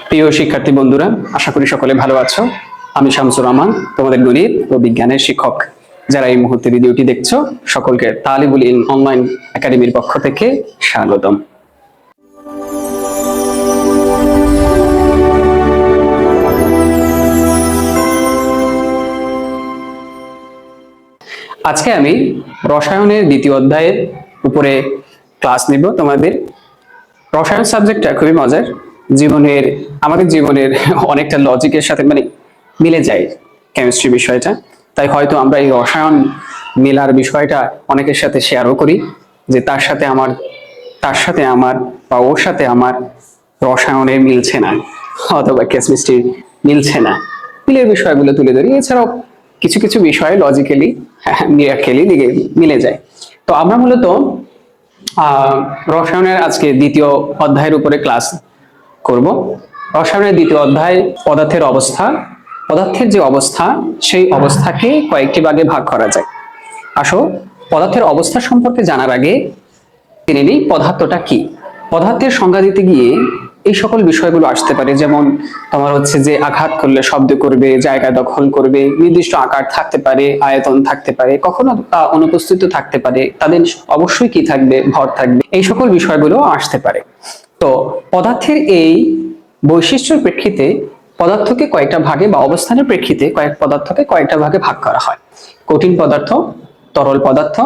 প্রিয় শিক্ষার্থী বন্ধুরা, আশা করি সকলে ভালো আছো। আমি শামসুর রহমান, তোমাদের গণিত ও বিজ্ঞানের শিক্ষক। যারা এই মুহূর্তে ভিডিওটি দেখছো, সকলকে তালিবুল ইলম অনলাইন একাডেমির পক্ষ থেকে স্বাগতম। আজকে আমি রসায়নের দ্বিতীয় অধ্যায়ের উপরে ক্লাস নিব তোমাদের। রসায়ন সাবজেক্টটা খুবই মজার, আমাদের জীবনের অনেকটা লজিকের সাথে মিলে যায় কেমিস্ট্রি বিষয়টা। তাই হয়তো আমরা এই রসায়ন মেলার বিষয়টা অনেকের সাথে শেয়ারও করি, যে তার সাথে আমার বা ওর সাথে আমার রসায়নের মিলছে না, অথবা কেমিস্ট্রি মিলছে না, মিলের বিষয়গুলো তুলে ধরি। এছাড়াও কিছু কিছু বিষয় লজিক্যালি মিরাক্কেলি দিকে মিলে যায়। তো আমরা মূলত রসায়নের আজকে দ্বিতীয় অধ্যায়ের উপরে ক্লাস করব। রসায়নের দ্বিতীয় অধ্যায় পদার্থের অবস্থা। পদার্থের যে অবস্থা, সেই অবস্থাকে কয়েকটি ভাগে ভাগ করা যায়। আসো, পদার্থের অবস্থা সম্পর্কে জানার আগে জেনে নিই পদার্থটা কি। পদার্থের সংজ্ঞা দিতে গিয়ে এই সকল বিষয়গুলো আসতে পারে, যেমন তোমার হচ্ছে যে আঘাত করলে শব্দ করবে, জায়গা দখল করবে, নির্দিষ্ট আকার থাকতে পারে, আয়তন থাকতে পারে, কখনো তা অনুপস্থিত থাকতে পারে, তাদের অবশ্যই কি থাকবে, ভর থাকবে, এই সকল বিষয়গুলো আসতে পারে। তো পদার্থের এই বৈশিষ্ট্যের প্রেক্ষিতে পদার্থকে কয়েকটা ভাগে বা অবস্থানের প্রেক্ষিতে পদার্থকে কয়েকটা ভাগে ভাগ করা হয়। কঠিন পদার্থ, তরল পদার্থ,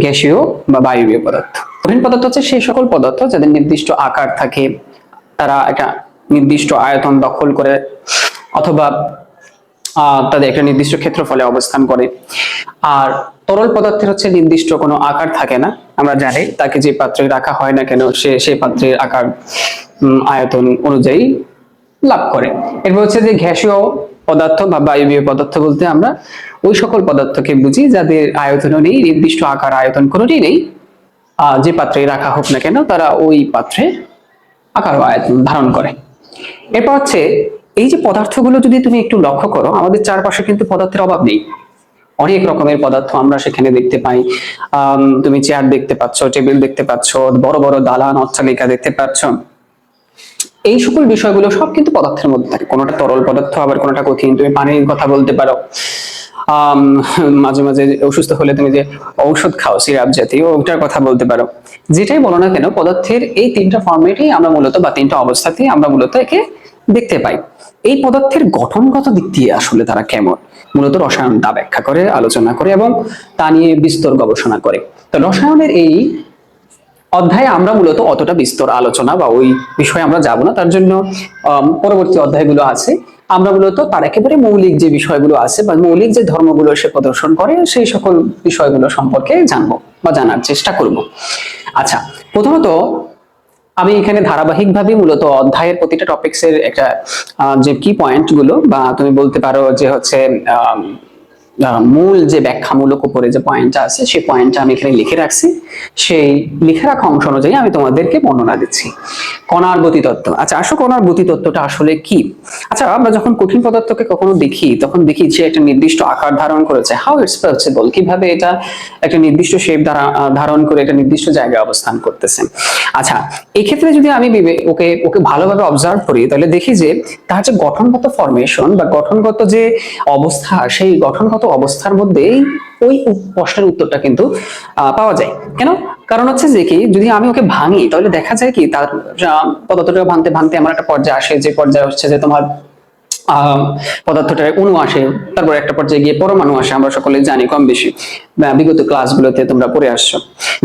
গ্যাসীয় বা বায়বীয় পদার্থ। কঠিন পদার্থ হচ্ছে সেই সকল পদার্থ যাদের নির্দিষ্ট আকার থাকে, তারা একটা নির্দিষ্ট আয়তন দখল করে, অথবা তাদের একটা নির্দিষ্ট ক্ষেত্রফলে অবস্থান করে। আর তরল পদার্থের হচ্ছে নির্দিষ্ট কোনো আকার থাকে না, আমরা জানি তাকে যে পাত্রে রাখা হয় না কেন সে সেই পাত্রের আকার আয়তন অনুযায়ী লাভ করে। এরপর হচ্ছে যে গ্যাসীয় পদার্থ বা বায়বীয় পদার্থ বলতে আমরা ওই সকল পদার্থকে বুঝি যাদের আয়তনও নেই, নির্দিষ্ট আকার আয়তন কোনোটি নেই, যে পাত্রে রাখা হোক না কেন তারা ওই পাত্রে আকার ও আয়তন ধারণ করে। এরপর হচ্ছে এই যে পদার্থগুলো যদি তুমি একটু লক্ষ্য করো, আমাদের চারপাশে কিন্তু পদার্থের অভাব নেই, অনেক রকমের পদার্থ আমরা সেখানে দেখতে পাই। তুমি চেয়ার দেখতে পাচ্ছ, টেবিল দেখতে পাচ্ছ, বড় বড় দালান অট্টালিকা দেখতে পাচ্ছ। এই সকল বিষয়গুলো সব কিন্তু পদার্থের মধ্যে থাকে, কোনোটা তরল পদার্থ আবার কোনোটা কঠিন। তুমি পানির কথা বলতে পারো, মাঝে মাঝে অসুস্থ হলে তুমি যে ঔষধ খাও সিরাপ জাতীয়, ওটার কথা বলতে পারো। যেটাই বলো না কেন, পদার্থের এই তিনটা ফর্মেটেই আমরা মূলত বা তিনটা অবস্থাতেই আমরা মূলত একে দেখতে পাই। এই পদার্থের গঠনগত দিক দিয়ে আসলে তারা কেমন, মূলত রসায়ন তা ব্যাখ্যা করে, আলোচনা করে এবং তা নিয়ে বিস্তর গবেষণা করে। তো রসায়নের এই অধ্যায়ে আমরা মূলত অতটা বিস্তর আলোচনা বা ওই বিষয়ে আমরা যাব না, তার জন্য পরবর্তী অধ্যায়গুলো আছে আমরা মূলত তার একেবারে মৌলিক যে বিষয়গুলো আছে বা মৌলিক যে ধর্মগুলো সে প্রদর্শন করে সেই সকল বিষয়গুলো সম্পর্কে জানবো বা জানার চেষ্টা করব। আচ্ছা, প্রথমত আমি এখানে ধারাবাহিকভাবে মূলত অধ্যায়ের প্রতিটা টপিক্সের একটা যে কি পয়েন্ট গুলো বা তুমি বলতে পারো যে হচ্ছে মূল যে ব্যাখ্যামূলক উপরে যে পয়েন্টটা আছে সেই পয়েন্টটা আমি এখানে লিখে রাখছি। সেই লিখে রাখা অংশ অনুযায়ী আমি তোমাদেরকে বর্ণনা দিচ্ছি। কণার গতিতত্ত্ব। আচ্ছা আসো, কণার গতিতত্ত্বটা আসলে কি? আচ্ছা, আমরা যখন কঠিন পদার্থকে কখনো দেখি তখন দেখি যে একটা নির্দিষ্ট আকার ধারণ করেছে, হাউ ইটস পসিবল, কিভাবে এটা একটা নির্দিষ্ট শেপ ধারণ করে একটা নির্দিষ্ট জায়গায় অবস্থান করতেছে। আচ্ছা, এই ক্ষেত্রে যদি আমি ওকে ভালোভাবে অবজার্ভ করি তাহলে দেখি যে তার যে গঠনগত ফরমেশন বা গঠনগত যে অবস্থা, সেই গঠনগত অবস্থার মধ্যেই ওই প্রশ্নের উত্তরটা কিন্তু পাওয়া যায়। কেন? কারণ হচ্ছে যে কি, যদি আমি ওকে ভাঙি তাহলে দেখা যায় কি তার পদার্থটা ভাঙতে ভাঙতে আমার একটা পর্যায়ে আসে, যে পর্যায়ে হচ্ছে যে তোমার পদার্থটার অণু আসে, তারপর একটা পর্যায়ে গিয়ে পরমাণু আসে। আমরা সকলে জানি কম বেশি, বিগত ক্লাসগুলোতে তোমরা পড়ে আসছো।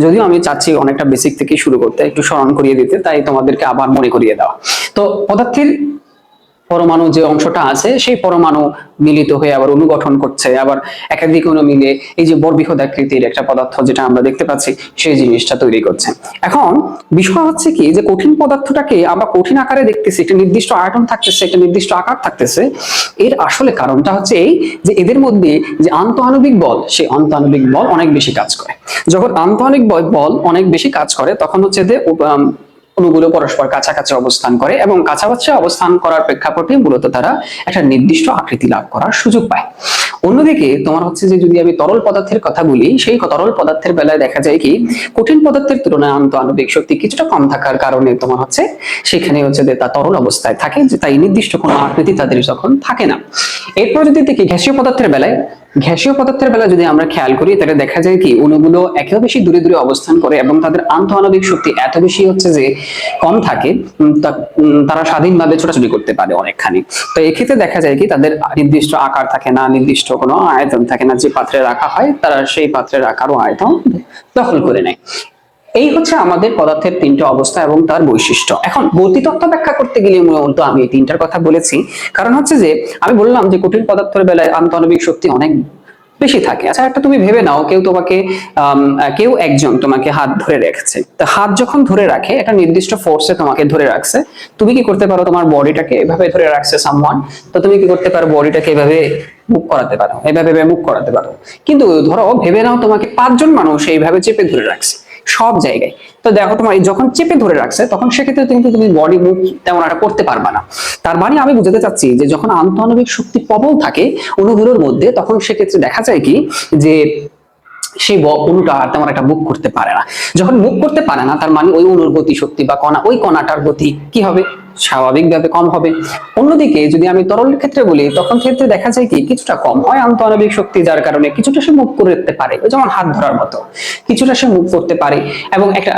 যদিও আমি চাচ্ছি অনেকটা বেসিক থেকে শুরু করতে, একটু স্মরণ করিয়ে দিতে, তাই তোমাদেরকে আবার মনে করিয়ে দেওয়া। তো পদার্থের পরমাণু যে অংশটা আছে সেই পরমাণু মিলিত হয়ে আবার অণু গঠন করছে, আবার একাধিক অণু মিলে এই যে বর্বৃহৎ আকৃতির একটা পদার্থ যেটা আমরা দেখতে পাচ্ছি সেই জিনিসটা তৈরি করছে। এখন বিষয় হচ্ছে কি, যে কঠিন পদার্থটাকে আমরা কঠিন আকারে দেখতেছি, একটা নির্দিষ্ট আয়তন থাকতেছে, একটা নির্দিষ্ট আকার থাকতেছে। এর আসলে কারণটা হচ্ছে এই যে এদের মধ্যে যে আন্তঃআণবিক বল, সেই আন্তঃআণবিক বল অনেক বেশি কাজ করে। যখন আন্তঃআণবিক বল অনেক বেশি কাজ করে তখন হচ্ছে যে অণুগুলো পরস্পর কাছাকাছি অবস্থান করে এবং কাছাকাছি অবস্থান করার প্রেক্ষাপটে মূলত তারা একটা নির্দিষ্ট আকৃতি লাভ করার সুযোগ পায়। অন্যদিকে তোমার হচ্ছে যে যদি আমি তরল পদার্থের কথা বলি, সেই তরল পদার্থের বেলায় দেখা যায় কি কঠিন পদার্থের তুলনায় আন্তঃআণবিক শক্তি কিছুটা কম থাকার কারণে তোমার হচ্ছে সেখানে হচ্ছে যে তা তরল অবস্থায় থাকে, যে তাই নির্দিষ্ট কোনো আকৃতি তাদের তখন থাকে না। এরপর যদি দেখি গ্যাসীয় পদার্থের বেলায়, গ্যাসীয় পদার্থের বেলা যদি আমরা খেয়াল করি তাহলে দেখা যায় কি অণুগুলো একেও বেশি দূরে দূরে অবস্থান করে এবং তাদের আন্তঃআণবিক শক্তি এত বেশি হচ্ছে যে কম থাকে, তারা স্বাধীনভাবে ছোটাছুটি করতে পারে অনেকখানি। তো এক্ষেত্রে দেখা যায় কি তাদের নির্দিষ্ট আকার থাকে না, নির্দিষ্ট কোনো আয়তন থাকে না, যে পাত্রে রাখা হয় তারা সেই পাত্রের আকার ও আয়তন দখল করে নেয়। এই হচ্ছে আমাদের পদার্থের তিনটা অবস্থা এবং তার বৈশিষ্ট্য। এখন গতিতত্ত্ব ব্যাখ্যা করতে গেলে মূলত আমি এই তিনটার কথা বলেছি, কারণ হচ্ছে যে আমি বললাম যে কঠিন পদার্থের বেলায় আন্তঃআণবিক শক্তি অনেক বেশি থাকে। আচ্ছা একটা তুমি ভেবে নাও, কেউ তোমাকে কেউ একজন তোমাকে হাত ধরে রেখেছে, তো হাত যখন ধরে রাখে একটা নির্দিষ্ট ফোর্সে তোমাকে ধরে রাখছে, তুমি কি করতে পারো তোমার বডিটাকে এভাবে ধরে রাখছে সামওয়ান, তো তুমি কি করতে পারো বডিটাকে এভাবে মুভ করাতে পারো, এভাবে মুভ করাতে পারো। কিন্তু ধরো ভেবে নাও তোমাকে 5 জন মানুষ এইভাবে চেপে ধরে রাখছে সব জায়গায়, তো দেখো তোমার যখন চেপে ধরে রাখছে তখন সেক্ষেত্রে কিন্তু তুমি বডি মুভ তেমন একটা করতে পারবা না। তার মানে আমি বুঝাতে চাচ্ছি যে যখন আন্তঃআণবিক শক্তি প্রবল থাকে অণুগুলোর মধ্যে, তখন সেক্ষেত্রে দেখা যায় কি যে সেই অণুটা তেমন একটা মুভ করতে পারে না। যখন মুভ করতে পারে না তার মানে ওই অণুর গতি শক্তি বা কণা, ওই কণাটার গতি কি হবে, স্বাভাবিকভাবে কম হবে। অন্যদিকে যদি আমি তরলের ক্ষেত্রে বলি তখন ক্ষেত্রে দেখা যায় কি কিছুটা কম হয় আন্তঃআণবিক শক্তি, যার কারণে কিছুটা সে মুভ করতে পারে, যেমন হাত ধরার মতো কিছুটা সে মুভ করতে পারে এবং একটা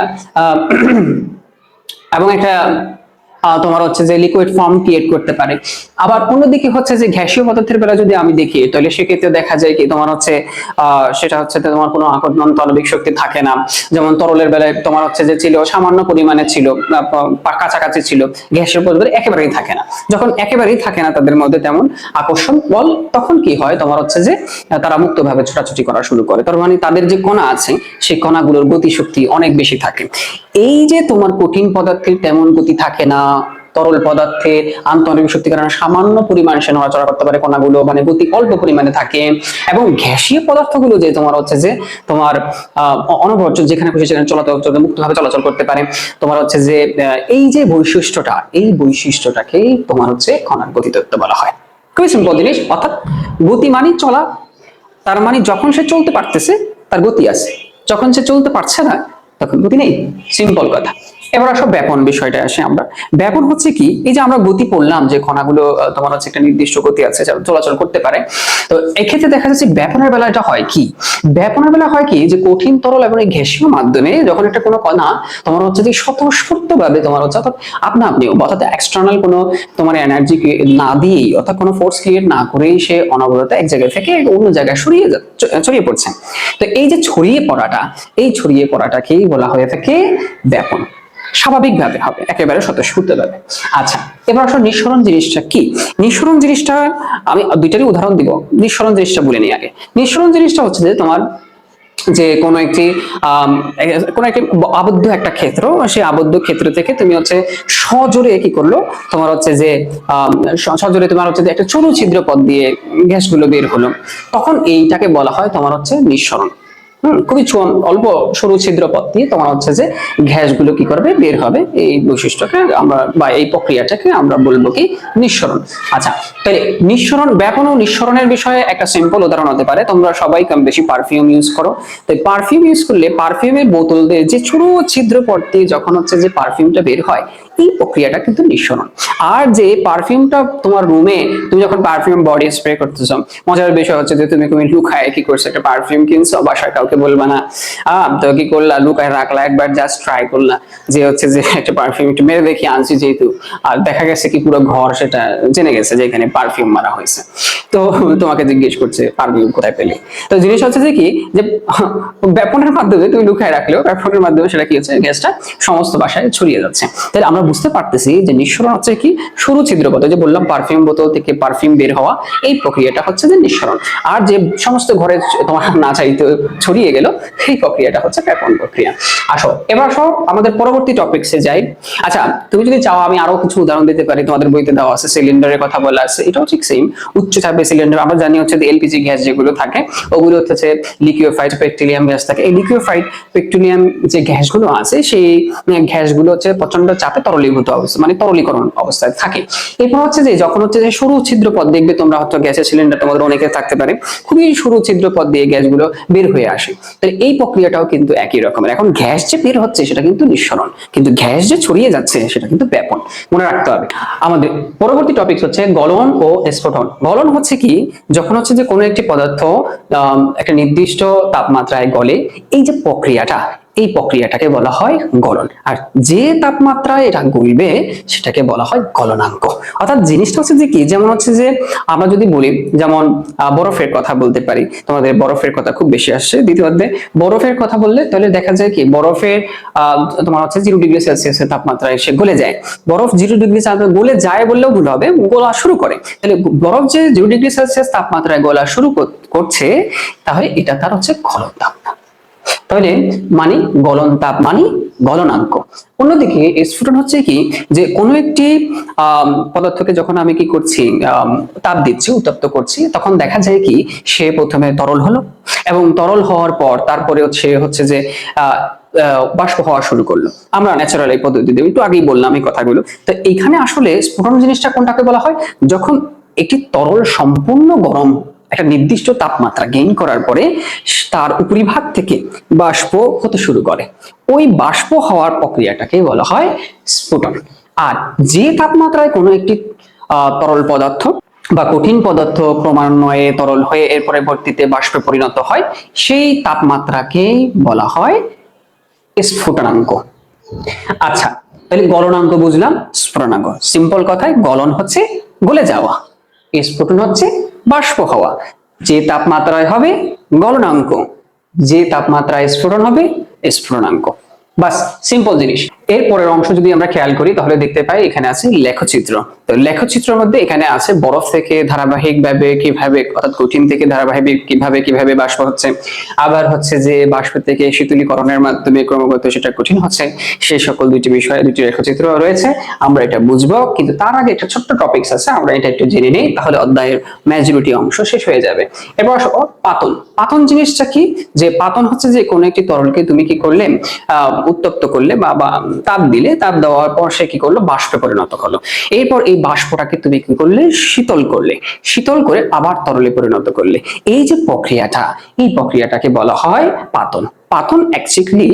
এবং একটা তোমার হচ্ছে যে লিকুইড ফর্ম ক্রিয়েট করতে পারে। আবার অন্যদিকে হচ্ছে যে গ্যাসীয় পদার্থের বেলা যদি আমি দেখি তাহলে সেক্ষেত্রে দেখা যায় কি তোমার হচ্ছে সেটা হচ্ছে তোমার কোনো আন্তঃআণবিক শক্তি থাকে না। যেমন তরলের বেলায় তোমার হচ্ছে যে ছিল সামান্য পরিমাণে ছিল, কাছাকাছি ছিল, গ্যাসীয় পদার্থের একেবারেই থাকে না। যখন একেবারেই থাকে না তাদের মধ্যে তেমন আকর্ষণ বল, তখন কি হয় তোমার হচ্ছে যে তারা মুক্তভাবে ছোটাছুটি করা শুরু করে, তার মানে তাদের যে কণা আছে সেই কণাগুলোর গতিশক্তি অনেক বেশি থাকে। এই যে তোমার কঠিন পদার্থের তেমন গতি থাকে না, তরল পদার্থে আন্তঃআণবিক শক্তির কারণে সামান্য পরিমাণে সে নড়াচড়া করতে পারে কণাগুলো, মানে গতি অল্প পরিমাণে থাকে। এবং গ্যাসীয় পদার্থগুলো যে তোমার হচ্ছে যে তোমার অনবরত যেখানে খুশি সেখানে মুক্তভাবে চলাচল করতে পারে। তোমার হচ্ছে যে এই যে বৈশিষ্ট্যটা, এই বৈশিষ্ট্যটাকেই তোমার হচ্ছে কণার গতিতত্ত্ব বলা হয়। খুবই সিম্পল জিনিস, অর্থাৎ গতি মানে চলা, তার মানে যখন সে চলতে পারতেছে তার গতি আছে, যখন সে চলতে পারছে না তখন গতি নেই। সিম্পল কথা। এবার আসো ব্যাপন বিষয়টা আসে আমরা। ব্যাপন হচ্ছে কি, এই যে আমরা গতি পড়লাম যে কণাগুলো তোমার হচ্ছে একটা নির্দিষ্ট গতি আছে চলাচল করতে পারে, তো এক্ষেত্রে দেখা যাচ্ছে ব্যাপনের বেলা এটা হয় কি, ব্যাপনের বেলা হয় কি যে কঠিন তরল এবং এই গ্যাসীয় মাধ্যমে যখন একটা কোনো কণা তোমার হচ্ছে যে স্বতঃস্ফূর্তভাবে তোমার হচ্ছে অর্থাৎ আপনা আপনি অর্থাৎ এক্সটার্নাল কোনো তোমার এনার্জি না দিয়েই অর্থাৎ কোনো ফোর্স ক্রিয়েট না করেই সে অনবরত এক জায়গা থেকে অন্য জায়গায় ছড়িয়ে পড়ছে। তো এই যে ছড়িয়ে পড়াটা, এই ছড়িয়ে পড়াটাকেই বলা হয়ে থাকে ব্যাপন। স্বাভাবিকভাবে হবে, একেবারে স্বতঃস্ফূর্তভাবে। আচ্ছা এবার আসলে নিঃসরণ জিনিসটা কি। নিঃসরণ জিনিসটা আমি দুইটারই উদাহরণ দিব। নিঃসরণ জিনিসটা বলে নিই আগে। নিঃসরণ জিনিসটা হচ্ছে যে তোমার যে কোনো একটি আবদ্ধ একটা ক্ষেত্র, সেই আবদ্ধ ক্ষেত্র থেকে তুমি হচ্ছে সজোরে কি করলো তোমার হচ্ছে যে সজোরে তোমার হচ্ছে যে একটা ছোট ছিদ্র পথ দিয়ে গ্যাসগুলো বের হলো, তখন এইটাকে বলা হয় তোমার হচ্ছে নিঃসরণ। খুবই অল্প সরু ছিদ্র পথ দিয়ে তোমার হচ্ছে যে গ্যাসগুলো কি করবে, বের হবে। এই বৈশিষ্ট্যকে আমরা বা এই প্রক্রিয়াটাকে আমরা বলবো কি নিঃসরণ। আচ্ছা তাহলে নিঃসরণ, ব্যাপন ও নিঃসরণের বিষয়ে একটা সিম্পল উদাহরণ হতে পারে, তোমরা সবাই কম বেশি পারফিউম ইউজ করো, তো পারফিউম ইউজ করলে পারফিউমের বোতল দিয়ে যে ছোট ছিদ্র পথ দিয়ে যখন হচ্ছে যে পারফিউমটা বের হয়, এই প্রক্রিয়াটা কিন্তু নিঃসরণ। আর যে পারফিউমটা তোমার রুমে তুমি যখন পারফিউম বডি স্প্রে করতেছো, মজার বিষয় হচ্ছে যে তুমি লুকায় কি করছো, একটা পারফিউম কিনছো, বাসায় কাউকে বলবা না, তো কি করলা, লুকায় রাখলা, একবার জাস্ট ট্রাই করলা যে হচ্ছে যে একটা পারফিউম একটু মেরে দেখি আনছি যেহেতু, আর দেখা গেছে কি পুরো ঘর সেটা জেনে গেছে যে এখানে পারফিউম মারা হয়েছে, তো তোমাকে জিজ্ঞেস করছে পারফিউম কোথায় পেলে। তো জিনিস হচ্ছে যে কি, যে ব্যাপনের মাধ্যমে তুমি লুকায় রাখলেও ব্যাপনের মাধ্যমে সেটা কি হচ্ছে, গ্যাসটা সমস্ত বাসায় ছড়িয়ে যাচ্ছে। তাহলে আমরা বুঝতে পারতেছি যে নিঃসরণ হচ্ছে কি সরু ছিদ্রপথ, যে বললাম পারফিউম বোতল থেকে পারফিউম বের হওয়া, এই প্রক্রিয়াটা হচ্ছে যে নিঃসরণ। আর যে সমস্ত ঘরে তোমার না চাইতে ছড়িয়ে গেল, এই প্রক্রিয়াটা হচ্ছে ব্যাপন প্রক্রিয়া। আসো এবার আসো আমাদের পরবর্তী টপিকসে যাই। আচ্ছা তুমি যদি চাও আমি আরো কিছু উদাহরণ দিতে পারি, তোমাদের বইতে দেওয়া আছে, সিলিন্ডারের কথা বলা আছে, এটাও ঠিক সেম, উচ্চ চাপে থাকবে সিলিন্ডার। আমরা জানি হচ্ছে যে এলপিজি গ্যাস যেগুলো থাকে ওগুলো হচ্ছে লিকুইফাইড পেট্রোলিয়াম গ্যাস থাকে। এই লিকুইফাইড পেট্রোলিয়াম যে গ্যাসগুলো আছে সেই গ্যাসগুলো হচ্ছে প্রচন্ড চাপে তরলীভূত অবস্থা মানে তরলীকরণ অবস্থায় থাকে। এরপর হচ্ছে যে যখন হচ্ছে যে সরু ছিদ্র পথ দেখবে তোমরা হয়তো গ্যাসের সিলিন্ডার তোমাদের অনেকে থাকতে পারে, খুবই সরু ছিদ্র পথ দিয়ে গ্যাসগুলো বের হয়ে আসে। তাহলে এই প্রক্রিয়াটাও কিন্তু একই রকমের। এখন গ্যাস যে বের হচ্ছে সেটা কিন্তু নিঃসরণ, কিন্তু গ্যাস যে ছড়িয়ে যাচ্ছে সেটা কিন্তু ব্যাপন, মনে রাখতে হবে। আমাদের পরবর্তী টপিক হচ্ছে গলন ও স্ফুটন। গলন হচ্ছে কি, যখন হচ্ছে যে কোনো একটি পদার্থ একটা নির্দিষ্ট তাপমাত্রায় গলে, এই যে প্রক্রিয়াটা, এই প্রক্রিয়াটাকে বলা হয় গলন। আর যে তাপমাত্রায় এটা গলবে সেটাকে বলা হয় গলনাঙ্ক। অর্থাৎ জিনিসটা হচ্ছে যে কি, যেমন হচ্ছে যে আমরা যদি বলি, যেমন বরফের কথা বলতে পারি, তোমাদের বরফের কথা খুব বেশি আসছে দ্বিতীয় অধ্যায়ে। বরফের কথা বললে তাহলে দেখা যায় কি, বরফের তোমার হচ্ছে 0°C তাপমাত্রায় সে গলে যায়। বরফ 0°C গলে যায় বললেও ভুল হবে, গলা শুরু করে। তাহলে বরফ যে 0°C তাপমাত্রায় গলা শুরু করছে, তাহলে এটা তার হচ্ছে গলন তাপ। তাহলে মানে গলন তাপ মানে গলনাঙ্ক। অন্যদিকে স্ফুটন হচ্ছে কি, যে কোনো একটি পদার্থকে যখন আমি কি করছি, তাপ দিচ্ছি, উত্তপ্ত করছি, তখন দেখা যায় কি সে প্রথমে তরল হলো, এবং তরল হওয়ার পর তারপরে হচ্ছে যে বাষ্প হওয়া শুরু করলো। আমরা ন্যাচারাল এই পদ্ধতিতে একটু আগেই বললাম এই কথাগুলো। তো এইখানে আসলে স্ফুটন জিনিসটা কোনটাকে বলা হয়, যখন একটি তরল সম্পূর্ণ গরম একটা নির্দিষ্ট তাপমাত্রা গেইন করার পরে তার উপরিভাগ থেকে বাষ্প হতে শুরু করে, ওই বাষ্প হওয়ার প্রক্রিয়াটাকে বলা হয় স্ফুটন। আর যে তাপমাত্রায় কোনো একটি তরল পদার্থ বা কঠিন পদার্থ ক্রমান্বয়ে তরল হয়ে এর পরবর্তীতে বাষ্পে পরিণত হয়, সেই তাপমাত্রাকেই বলা হয় স্ফুটনাঙ্ক। আচ্ছা, তাহলে গলনাঙ্ক বুঝলাম, স্ফুটনাঙ্ক সিম্পল কথায়, গলন হচ্ছে গলে যাওয়া, স্ফুটন হচ্ছে বাষ্প হওয়া। যে তাপমাত্রায় হবে গলনাঙ্ক, যে তাপমাত্রায় স্ফুটন হবে স্ফুটনাঙ্ক। বাস, সিম্পল জিনিস। এর পরের অংশ যদি আমরা খেয়াল করি তাহলে দেখতে পাই এখানে আছে লেখচিত্র। তো লেখচিত্রের মধ্যে এখানে আছে বরফ থেকে ধারাবাহিকভাবে কিভাবে, অর্থাৎ কঠিন থেকে ধারাবাহিক কিভাবে বাষ্প হচ্ছে, আবার হচ্ছে যে বাষ্প থেকে শীতলীকরণের মাধ্যমে ক্রমাগত সেটা কঠিন হচ্ছে, সেই সকল দুইটি লেখচিত্র রয়েছে, আমরা এটা বুঝবো। কিন্তু তার আগে একটা ছোট্ট টপিকস আছে, আমরা এটা একটু জেনে নেই, তাহলে অধ্যায়ের মেজরিটি অংশ শেষ হয়ে যাবে। এবার আসো পাতন। পাতন জিনিসটা কি, যে পাতন হচ্ছে যে কোনো একটি তরলকে তুমি কি করলে, উত্তপ্ত করলে বা তাপ দিলে, তাপ দেওয়ার পর সে কি করলো, বাষ্পে পরিণত হলো। এরপর এই বাষ্পটাকে তুমি কি করলে, শীতল করলে, শীতল করে আবার তরলে পরিণত করলে। এই যে প্রক্রিয়াটা, এই প্রক্রিয়াটাকে বলা হয় পাতন। পাতন অ্যাকচুয়ালি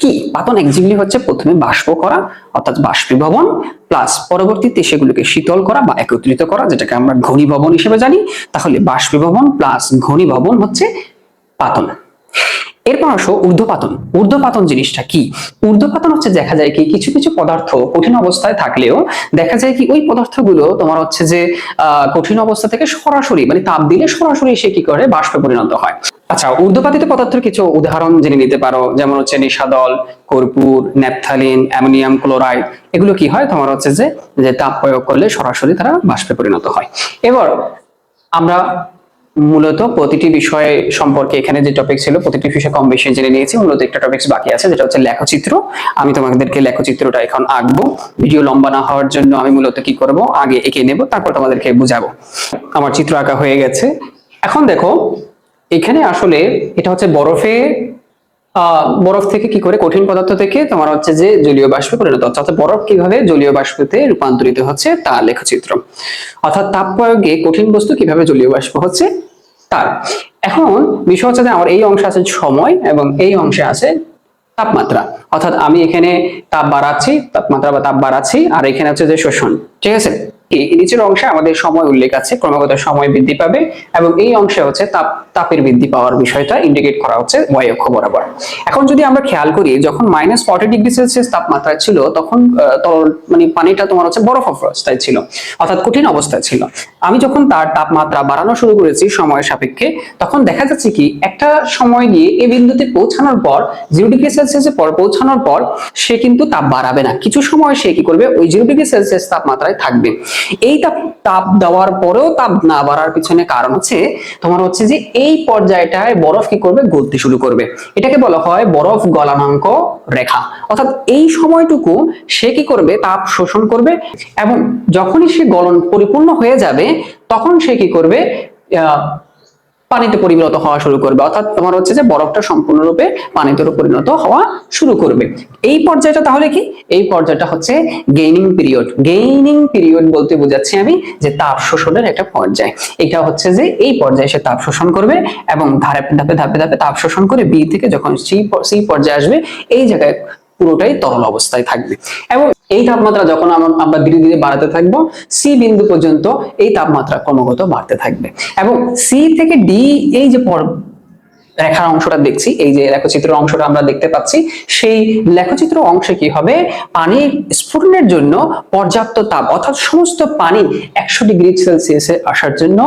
কি, পাতন অ্যাকচুয়ালি হচ্ছে প্রথমে বাষ্প করা, অর্থাৎ বাষ্পীভবন, প্লাস পরবর্তীতে সেগুলোকে শীতল করা বা একত্রিত করা, যেটাকে আমরা ঘনীভবন হিসেবে জানি। তাহলে বাষ্পীভবন প্লাস ঘনীভবন হচ্ছে পাতন। এরপর আসো ঊর্ধ্বপাতন। ঊর্ধ্বপাতন জিনিসটা কি, ঊর্ধ্বপাতন হচ্ছে দেখা যায় কি, কিছু কিছু পদার্থ কঠিন অবস্থায় থাকলেও দেখা যায় কি ওই পদার্থগুলো তোমার হচ্ছে যে কঠিন অবস্থা থেকে সরাসরি মানে তাপ দিলে সরাসরি সে কি করে, বাষ্পে পরিণত হয়। আচ্ছা, ঊর্ধ্বপাতিত পদার্থের কিছু উদাহরণ জেনে নিতে পারো, যেমন হচ্ছে নিশাদল, কর্পূর, ন্যাপথালিন, অ্যামোনিয়াম ক্লোরাইড। এগুলো কি হয়, তোমার হচ্ছে যে তাপ প্রয়োগ করলে সরাসরি তারা বাষ্পে পরিণত হয়। এবার আমরা মূলত প্রতিটি বিষয় সম্পর্কে এখানে যে টপিক ছিল প্রতিটি বিষয় কম বেশি জেনে নিয়েছি। মূলত একটা টপিক বাকি আছে, যেটা হচ্ছে লেখচিত্র। আমি তোমাদেরকে লেখচিত্রটা এখন আঁকবো। ভিডিও লম্বা না হওয়ার জন্য আমি মূলত কি করব, আগে এঁকে নেব, তারপর তোমাদেরকে বুঝাবো। আমার চিত্র আঁকা হয়ে গেছে। এখন দেখো এখানে আসলে এটা হচ্ছে বরফ থেকে কি করে, কঠিন পদার্থ থেকে তোমার হচ্ছে যে জলীয় বাষ্পে পরিণত হচ্ছে, অর্থাৎ বরফ কিভাবে জলীয় বাষ্পতে রূপান্তরিত হচ্ছে তা লেখচিত্র। অর্থাৎ তাপ প্রয়োগে কঠিন বস্তু কিভাবে জলীয় বাষ্প হচ্ছে তার। এখন বিষয় হচ্ছে যে আমার এই অংশে আছে সময় এবং এই অংশে আছে তাপমাত্রা। অর্থাৎ আমি এখানে তাপ বাড়াচ্ছি, তাপমাত্রা বা তাপ বাড়াচ্ছি, আর এখানে হচ্ছে যে শোষণ। ঠিক আছে, এই নিচের অংশে আমাদের সময় উল্লেখ আছে, ক্রমাগত সময় বৃদ্ধি পাবে, এবং এই অংশে হচ্ছে তাপের বৃদ্ধি পাওয়ার বিষয়টা ইন্ডিকেট করা হচ্ছে y অক্ষ বরাবর। এখন যদি আমরা খেয়াল করি, যখন -40°C তাপমাত্রায় ছিল তখন তরল মানে পানিটা তোমার হচ্ছে বরফ অবস্থায় ছিল, অর্থাৎ কঠিন অবস্থায় ছিল। আমি যখন তার তাপমাত্রা বাড়ানো শুরু করেছি সময়ের সাপেক্ষে, তখন দেখা যাচ্ছে কি একটা সময় গিয়ে এই বিন্দুতে পৌঁছানোর পর 0°C পৌঁছানোর পর সে কিন্তু তাপ বাড়াবে না, কিছু সময় সে কি করবে, ওই 0°C তাপমাত্রায় থাকবে। এই তাপ দেওয়ার পরেও তাপ না বাড়ার পিছনে কারণ হচ্ছে তোমার হচ্ছে যে এই পর্যায়টায় বরফ কি করবে, গলতে শুরু করবে। এটাকে বলা হয় বরফ গলনাঙ্ক রেখা। অর্থাৎ এই সময়টুকু সে কি করবে, তাপ শোষণ করবে, এবং যখনই সে গলন পরিপূর্ণ হয়ে যাবে তখন সে কি করবে, পানিতে পরিণত হওয়া শুরু করবে, অর্থাৎ তোমার হচ্ছে যে বরফটা সম্পূর্ণরূপে পানিতে পরিণত হওয়া শুরু করবে। এই পর্যায়টা তাহলে কি, এই পর্যায়টা হচ্ছে গেইনিং পিরিয়ড। গেইনিং পিরিয়ড বলতে বোঝাচ্ছি আমি যে তাপ শোষণের একটা পর্যায়। এটা হচ্ছে যে এই পর্যায়ে সে তাপ শোষণ করবে এবং ধাপে ধাপে ধাপে ধাপে তাপ শোষণ করে বি থেকে যখন সি পর্যায়ে আসবে, এই জায়গায় পুরোটাই তরল অবস্থায় থাকবে। এবং এই তাপমাত্রা যখন আমরা ধীরে ধীরে বাড়াতে থাকবো, সি বিন্দু পর্যন্ত এই তাপমাত্রা ক্রমাগত বাড়তে থাকবে। এবং সি থেকে ডি, এই যে রেখার অংশটা দেখছি, এই যে লেখচিত্রের অংশটা আমরা দেখতে পাচ্ছি, সেই লেখচিত্র অংশে কি হবে, পানির স্ফুটনের জন্য পর্যাপ্ত তাপ, অর্থাৎ সমস্ত পানি 100 ডিগ্রি সেলসিয়াসে আসার জন্য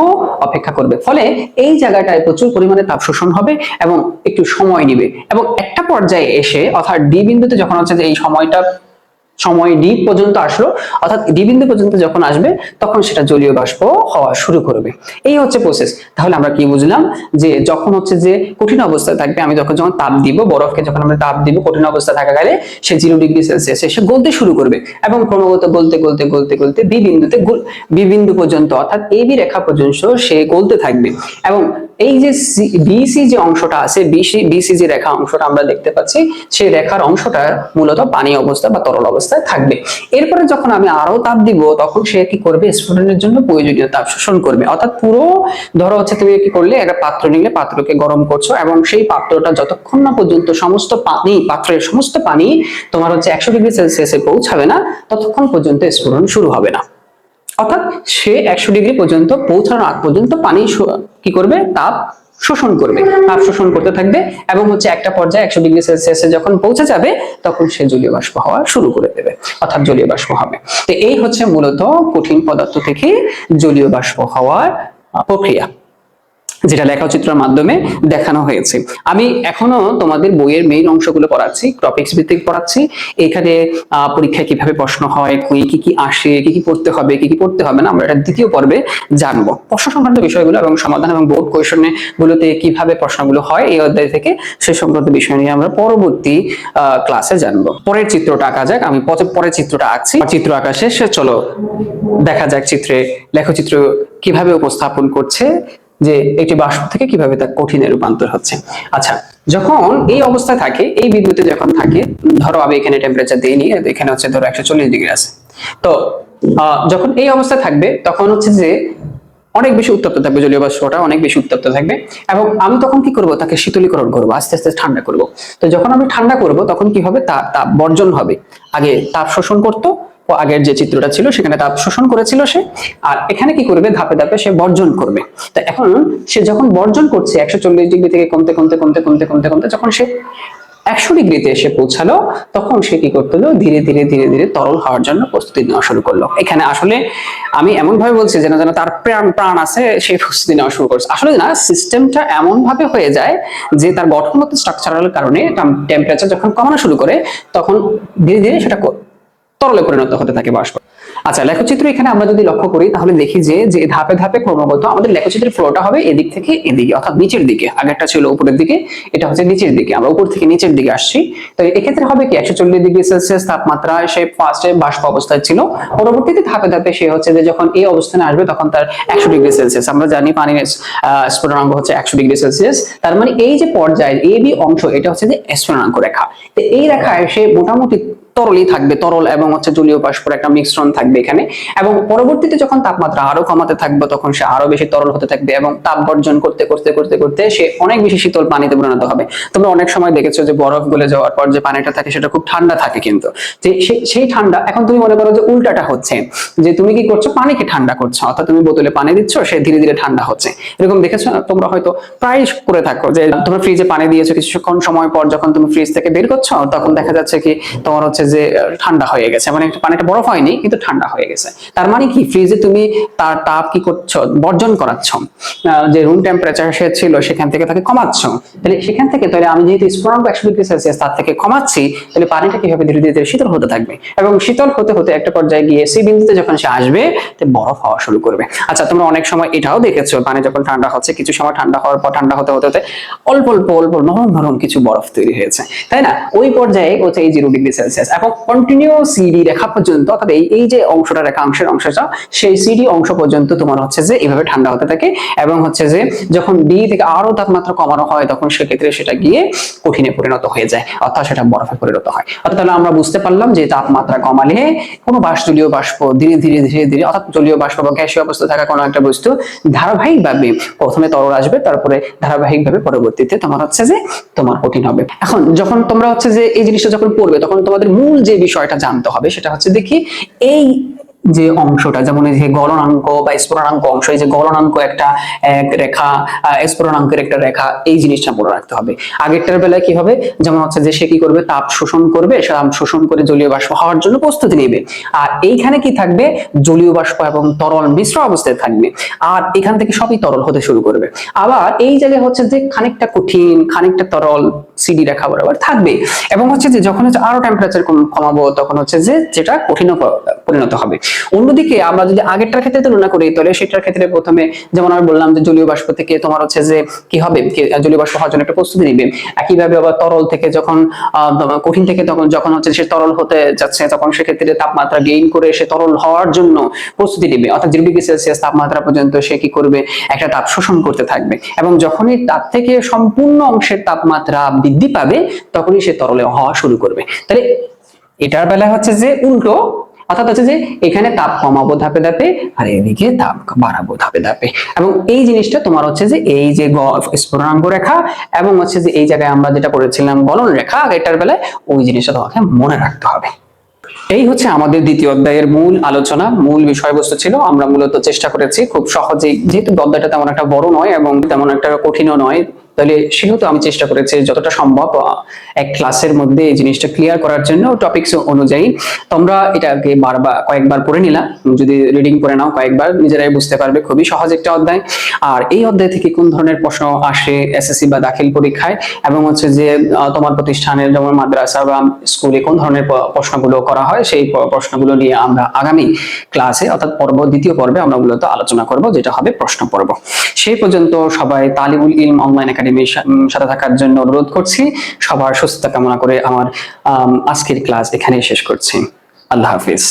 অপেক্ষা করবে। ফলে এই জায়গাটায় প্রচুর পরিমাণে তাপ শোষণ হবে এবং একটু সময় নেবে। এবং একটা পর্যায়ে এসে, অর্থাৎ ডি বিন্দুতে যখন হচ্ছে যে এই সময় ডি পর্যন্ত আসলো, অর্থাৎ ডি বিন্দু পর্যন্ত যখন আসবে, তখন সেটা জলীয় বাষ্প হওয়া শুরু করবে। এই হচ্ছে প্রসেস। তাহলে আমরা কি বুঝলাম, যে যখন হচ্ছে যে কঠিন অবস্থায় থাকবে, আমি যখন তাপ দিব, বরফকে যখন আমরা তাপ দিব কঠিন অবস্থায় থাকা গেলে, সে 0 ডিগ্রি সেলসিয়াসে এসে গলতে শুরু করবে এবং ক্রমাগত গলতে গলতে গলতে গলতে বি বিন্দু পর্যন্ত, অর্থাৎ এ বি রেখা পর্যন্ত সে গলতে থাকবে। এবং এই যে বিসি যে অংশটা আছে, বিসি যে রেখা অংশটা আমরা দেখতে পাচ্ছি, সেই রেখার অংশটা মূলত পানি অবস্থা বা তরল অবস্থায় থাকবে। এরপরে যখন আমি আরো তাপ দিব, তখন সে কি করবে, স্ফুটনের জন্য প্রয়োজনীয় তাপ শোষণ করবে। অর্থাৎ পুরো, ধরো হচ্ছে তুমি কি করলে, একটা পাত্র নিলে, পাত্রকে গরম করছো এবং সেই পাত্রটা যতক্ষণ না পর্যন্ত সমস্ত পানি, পাত্রের সমস্ত পানি তোমার হচ্ছে 100 ডিগ্রি সেলসিয়াসে পৌঁছাবে না, ততক্ষণ পর্যন্ত স্ফুটন শুরু হবে না। অর্থাৎ সে 100 ডিগ্রি পর্যন্ত পৌঁছানোর আগ পর্যন্ত পানি কি করবে, তাপ শোষণ করবে, তাপ শোষণ করতে থাকবে এবং হচ্ছে একটা পর্যায়ে 100 ডিগ্রি সেলসিয়াসে যখন পৌঁছে যাবে, তখন সে জলীয় বাষ্প হওয়া শুরু করে দেবে, অর্থাৎ জলীয় বাষ্প হবে। তো এই হচ্ছে মূলত কঠিন পদার্থ থেকে জলীয় বাষ্প হওয়ার প্রক্রিয়া, যেটা লেখচিত্রের মাধ্যমে দেখানো হয়েছে। আমি এখনো তোমাদের বইয়ের মেইন অংশগুলো পড়াচ্ছি, টপিকস ভিত্তিক পড়াচ্ছি। এখানে পরীক্ষায় কিভাবে প্রশ্ন হয়, কি কি আসে, কি কি পড়তে হবে, কি কি পড়তে হবে না, আমরা এটা দ্বিতীয় পর্বে জানবো। প্রশ্ন সংক্রান্ত বিষয়গুলো এবং সমাধান এবং বোর্ড কোয়েশনে গুলোতে কিভাবে প্রশ্নগুলো হয়, এই অধ্যায় থেকে সেই সংক্রান্ত বিষয় নিয়ে আমরা পরবর্তী ক্লাসে জানবো। পরের চিত্রটা আঁকা যাক। আমি পরের চিত্রটা আঁকছি। চিত্র আঁকা শেষে চলো দেখা যাক চিত্রে লেখচিত্র কিভাবে উপস্থাপন করছে, যে একটি বাষ্প থেকে কিভাবে তা কঠিনে রূপান্তর হচ্ছে। আচ্ছা, যখন এই অবস্থায় থাকে, এই বিন্দুতে যখন থাকে, ধরো আমি এখানে টেম্পারেচার দিইনি, এখানে হচ্ছে ধরো 140 ডিগ্রি আছে, তো যখন এই অবস্থায় থাকবে, তখন হচ্ছে যে অনেক বেশি উত্তপ্ত থাকবে, জলীয় বাষ্পটা অনেক বেশি উত্তপ্ত থাকবে এবং আমি তখন কি করব, তাকে শীতলীকরণ করব, আস্তে আস্তে ঠান্ডা করব। তো যখন আমি ঠান্ডা করব, তখন কি হবে, তাপ বর্জন হবে। আগে তাপ শোষণ করতো, আগের যে চিত্রটা ছিল সেখানে তাপ শোষণ করেছিল সে, আর এখানে কি করবে, ধাপে ধাপে সে বর্জন করবে। তো এখন সে যখন বর্জন করছে, 140 ডিগ্রি থেকে কমতে কমতে কমতে কমতে কমতে কমতে যখন সে 100 ডিগ্রিতে এসে পৌঁছালো, তখন সে কি করতে হলো, ধীরে ধীরে ধীরে ধীরে তরল হওয়ার জন্য প্রস্তুতি নেওয়া শুরু করলো। এখানে আসলে আমি এমন ভাবে বলছি যেন যেন তার প্রাণ আছে, সেই প্রস্তুতি নেওয়া শুরু করছে। আসলে না, সিস্টেমটা এমন ভাবে হয়ে যায় যে তার গঠনগত স্ট্রাকচারাল কারণে টেম্পারেচার যখন কমানো শুরু করে, তখন ধীরে ধীরে সেটা তরলে পরিণত হতে থাকে বাষ্প। আচ্ছা, লেখচিত্র এখানে আমরা যদি লক্ষ্য করি, তাহলে দেখি যে ধাপে ধাপে ক্রমাগত আমাদের লেখচিত্রের ফ্লোটা হবে এদিক থেকে এদিকে, অর্থাৎ নিচের দিকে। আগেরটা ছিল উপরের দিকে, এটা হচ্ছে নিচের দিকে, আমরা উপর থেকে নিচের দিকে আসছি। তো এক্ষেত্রে হবে কি, 140 ডিগ্রি সেলসিয়াস তাপমাত্রায় সে ফার্স্টে বাষ্প অবস্থায় ছিল, পরবর্তীতে ধাপে ধাপে সে হচ্ছে যে যখন এই অবস্থানে আসবে, তখন তার 100 ডিগ্রি সেলসিয়াস, আমরা জানি পানির স্ফুটনাঙ্ক হচ্ছে 100 ডিগ্রি সেলসিয়াস। তার মানে এই যে পর্যায় এ বি অংশ, এটা হচ্ছে যে স্ফুটনাঙ্ক রেখা। তো এই রেখায় সে মোটামুটি তরলই থাকবে, তরল এবং হচ্ছে জলীয় বাষ্পের একটা মিশ্রণ থাকবে এখানে। এবং পরবর্তীতে যখন তাপমাত্রা আরো কমাতে থাকবে, তখন সে আরো বেশি তরল হতে থাকবে এবং তাপ বর্জন করতে করতে করতে করতে সে অনেক বেশি শীতল পানিতে পরিণত হবে। তোমরা অনেক সময় দেখেছো যে বরফ গলে যাওয়ার পর যে পানিটা থাকে, সেটা খুব ঠান্ডা থাকে, কিন্তু সেই ঠান্ডা, এখন তুমি মনে করো যে উল্টাটা হচ্ছে, যে তুমি কি করছো, পানিকে ঠান্ডা করছো, অর্থাৎ তুমি বোতলে পানি দিচ্ছ, সে ধীরে ধীরে ঠান্ডা হচ্ছে। এরকম দেখেছো না, তোমরা হয়তো প্রায় করে থাকো, যে তোমরা ফ্রিজে পানি দিয়েছো, কিছুক্ষণ সময় পর যখন তুমি ফ্রিজ থেকে বের করছো, তখন দেখা যাচ্ছে কি তোমার হচ্ছে যে ঠান্ডা হয়ে গেছে, মানে পানিটা বরফ হয়নি কিন্তু ঠান্ডা হয়ে গেছে। তার মানে কি, ফ্রিজে তুমি তার তাপ কি করছো, বর্জন করাচ্ছ, যে রুম টেম্পারেচার সে ছিল সেখান থেকে তাকে কমাচ্ছ। তাহলে সেখান থেকে, তাহলে আমি যেহেতু স্ফুটনাঙ্ক 100 ডিগ্রি সেলসিয়াস তার থেকে কমাচ্ছি, তাহলে পানিটা কিভাবে ধীরে ধীরে শীতল হতে থাকবে এবং শীতল হতে হতে একটা পর্যায়ে গিয়ে সেই বিন্দুতে যখন সে আসবে, বরফ হওয়া শুরু করবে। আচ্ছা, তোমরা অনেক সময় এটাও দেখেছো, পানি যখন ঠান্ডা হচ্ছে, কিছু সময় ঠান্ডা হওয়ার পর, ঠান্ডা হতে হতে হতে অল্প অল্প অল্প নরম নরম কিছু বরফ তৈরি হয়েছে, তাই না? ওই পর্যায়ে হচ্ছে এই 0 ডিগ্রি সেলসিয়াস। এবং কন্টিনিউ সিডি রেখা পর্যন্ত, অর্থাৎ এই যে অংশটা রেখাংশের অংশটা, সেই সিডি অংশ পর্যন্ত তোমার হচ্ছে যে এইভাবে ঠান্ডা হতে থাকে। এবং হচ্ছে যে যখন ডি থেকে আরো তাপমাত্রা কমানো হয় তখন সেক্ষেত্রে সেটা গিয়ে কঠিনে পরিণত হয়ে যায়, অর্থাৎ সেটা বরফে পরিণত হয়। অর্থাৎ তাহলে আমরা বুঝতে পারলাম যে তাপমাত্রা কমালে কোনো জলীয় বাষ্প ধীরে ধীরে ধীরে ধীরে, অর্থাৎ জলীয় বাষ্প বা গ্যাসীয় অবস্থায় থাকা কোনো একটা বস্তু ধারাবাহিকভাবে প্রথমে তরল আসবে, তারপরে ধারাবাহিকভাবে পরবর্তীতে তোমার হচ্ছে যে তোমার কঠিন হবে। এখন যখন তোমরা হচ্ছে যে এই জিনিসটা যখন পড়বে তখন তোমাদের মূল যে বিষয়টা জানতে হবে সেটা হচ্ছে দেখি এই যে অংশটা, যেমন এই যে গলনাঙ্ক বা স্ফুটনাঙ্ক অংশ, এই যে গলনাঙ্ক একটা এক রেখা, স্ফুটনাঙ্কের একটা রেখা, এই জিনিসটা মনে রাখতে হবে। আগেরটার বেলায় কি হবে, যেমন হচ্ছে যে সে কি করবে, তাপ শোষণ করবে, সে তাপ শোষণ করে জলীয় বাষ্প হওয়ার জন্য প্রস্তুতি নেবে। আর এইখানে কি থাকবে, জলীয় বাষ্প এবং তরল মিশ্র অবস্থায় থাকবে, আর এখান থেকে সবই তরল হতে শুরু করবে। আবার এই জায়গায় হচ্ছে যে খানিকটা কঠিন খানিকটা তরল সিডি রেখা বরাবর থাকবে। এবং হচ্ছে যে যখন হচ্ছে আরো টেম্পারেচার কমাবো তখন হচ্ছে যে যেটা কঠিন পরিণত হবে। অন্যদিকে আমরা যদি আগেরটার ক্ষেত্রে তুলনা করি তাহলে সেটার ক্ষেত্রে প্রথমে যেমন আমি বললাম যে জলীয় বাষ্প থেকে তোমার হচ্ছে যে কি হবে, জলীয় বাষ্প হওয়ার জন্য একটা প্রস্তুতি নিবে। একইভাবে আবার তরল থেকে যখন কঠিন থেকে তখন যখন হচ্ছে সে তরল হতে যাচ্ছে তখন সেক্ষেত্রে তাপমাত্রা গেইন করে সে তরল হওয়ার জন্য প্রস্তুতি নেবে, অর্থাৎ 0 ডিগ্রি সেলসিয়াস তাপমাত্রা পর্যন্ত সে কি করবে, একটা তাপ শোষণ করতে থাকবে। এবং যখনই তার থেকে সম্পূর্ণ অংশের তাপমাত্রা বৃদ্ধি পাবে তখনই সে তরলে হওয়া শুরু করবে। তাহলে এটার বেলায় হচ্ছে যে উল্টো, অর্থাৎ হচ্ছে যে এখানে তাপ কমাবো ধাপে ধাপে আর এদিকে তাপ বাড়াবো ধাপে ধাপে। এবং এই জিনিসটা তোমার হচ্ছে যে এই যে স্ফুটনাঙ্ক রেখা এবং হচ্ছে যে এই জায়গায় আমরা যেটা পড়েছিলাম গলন রেখা, এটার বেলায় ওই জিনিসটা তোমাকে মনে রাখতে হবে। এই হচ্ছে আমাদের দ্বিতীয় অধ্যায়ের মূল আলোচনা, মূল বিষয়বস্তু ছিল। আমরা মূলত চেষ্টা করেছি খুব সহজেই, যেহেতু অধ্যায়টা তেমন একটা বড় নয় এবং তেমন একটা কঠিনও নয়, তাহলে সেহেতু আমি চেষ্টা করেছি যতটা সম্ভব এক ক্লাসের মধ্যে এই জিনিসটা ক্লিয়ার করার জন্য টপিকস অনুযায়ী। তোমরা এটাকে কয়েকবার পড়ে নিলা, যদি রিডিং করে নাও কয়েকবার নিজেরাই বুঝতে পারবে, খুবই সহজ একটা অধ্যায়। আর এই অধ্যায় থেকে কোন ধরনের প্রশ্ন আসে এসএসসি বা দাখিল পরীক্ষায়, এবং হচ্ছে যে তোমার প্রতিষ্ঠানের যেমন মাদ্রাসা বা স্কুলে কোন ধরনের প্রশ্নগুলো করা হয়, সেই প্রশ্নগুলো নিয়ে আমরা আগামী ক্লাসে অর্থাৎ দ্বিতীয় পর্বে আমরা মূলত আলোচনা করব, যেটা হবে প্রশ্ন পর্ব। সেই পর্যন্ত সবাই তালিবুল ইলম অনলাইন একাডেমির সাথে থাকার জন্য অনুরোধ করছি। সবার সুস্থতা কামনা করে আমার আজকের ক্লাস এখানেই শেষ করছি। আল্লাহ হাফিজ।